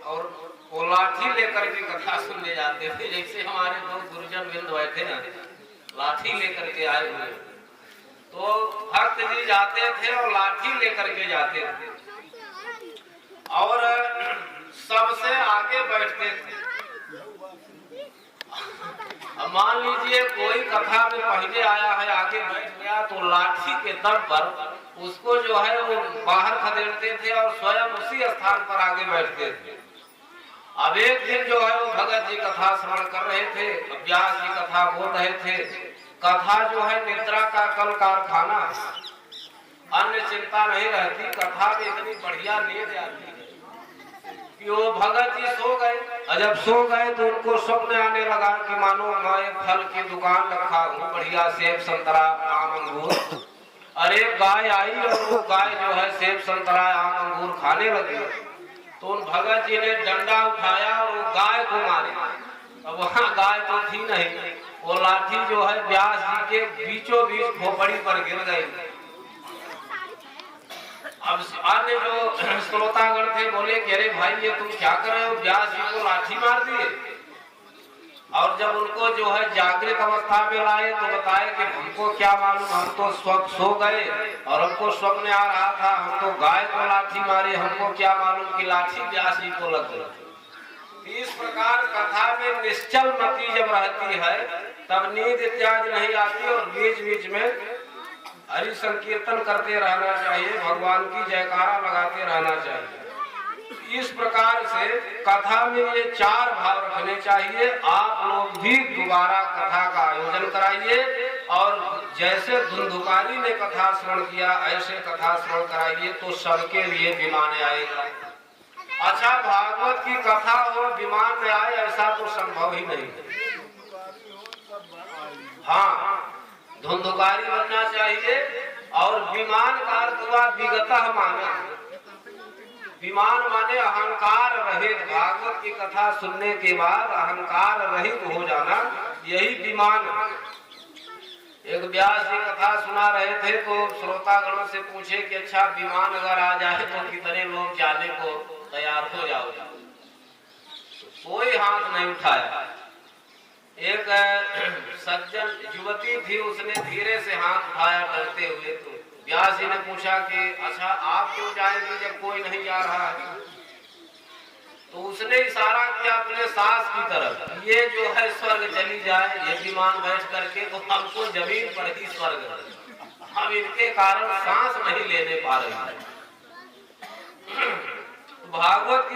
और वो लाठी लेकर के कथा सुनने जाते थे। जैसे हमारे दो गुरुजन बिंद बैठे ना, लाठी लेकर के आए हुए, तो भक्त जी जाते थे और लाठी लेकर के जाते थे और सबसे आगे बैठते थे। अब मान लीजिए कोई कथा में पहले आया है, आगे बैठ गया, तो लाठी के दम पर उसको जो है वो बाहर खदेड़ते थे और स्वयं उसी स्थान पर आगे बैठते थे। अब एक दिन जो है वो भगत जी कथा श्रवण कर रहे थे, व्यास जी कथा बोल रहे थे। कथा जो है निद्रा का कल कारखाना, अन्य चिंता नहीं रहती। कथा में इतनी बढ़िया नींद आती है कि वो भगत जी सो गए। जब सो गए तो उनको स्वप्न आने लगा कि मानो मैं फल की दुकान रखा हूँ, बढ़िया सेब संतरा आम अंगूर। अरे गाय आई और वो गाय जो है सेब संतरा आम अंगूर खाने लगी। तो उन भगत जी ने डंडा उठाया और वो गाय को मारे। अब वहाँ गाय तो थी नहीं, वो लाठी जो है व्यास जी के बीचों बीच खोपड़ी पर गिर गई। अब अन्य जो श्रोतागण थे बोले कि अरे भाई ये तुम क्या कर रहे हो, व्यास जी को लाठी मार दिए। और जब उनको जो है जागृत अवस्था में लाए तो बताए कि हमको क्या मालूम, हम तो सो गए और हमको स्वप्न आ रहा था, हम तो गाय को लाठी मारे, हमको क्या मालूम कि लाठी व्यास जी को लग गई। इस प्रकार कथा में निश्चल मति जब रहती है तब नींद इत्यादि नहीं आती और बीच बीच में हरि संकीर्तन करते रहना चाहिए, भगवान की जयकारा लगाते रहना चाहिए। इस प्रकार से कथा में ये चार भाव रखने चाहिए। आप लोग भी दोबारा कथा का आयोजन कराइए और जैसे धुंधुकारी ने कथा श्रवण किया ऐसे कथा श्रवण कराइए तो सबके लिए विमान आएगा। अच्छा, भागवत की कथा हो विमान में आए ऐसा तो संभव ही नहीं है। हाँ, धुंधुकारी बनना चाहिए और विमान का अर्थ हुआ विगतः माना। विमान माने अहंकार रहित, भागवत की कथा सुनने के बाद अहंकार रहित हो जाना, यही विमान। एक व्यास जी कथा सुना रहे थे तो श्रोतागणों से पूछे कि अच्छा विमान अगर आ जाए तो कितने लोग जाने को तैयार हो जाओगे? कोई हाथ नहीं उठाया। एक सज्जन युवती थी, उसने धीरे से हाथ उठाया डरते हुए। तो व्यास जी ने पूछा कि अच्छा आप क्यों जाएंगे जब कोई नहीं जा रहा है? तो उसने इशारा किया अपने सास की तरफ, ये जो है स्वर्ग चली जाए ये विमान बैठ करके तो हमको जमीन पर ही स्वर्ग है, हम इनके कारण सांस नहीं लेने पा रहे हैं। भागवत की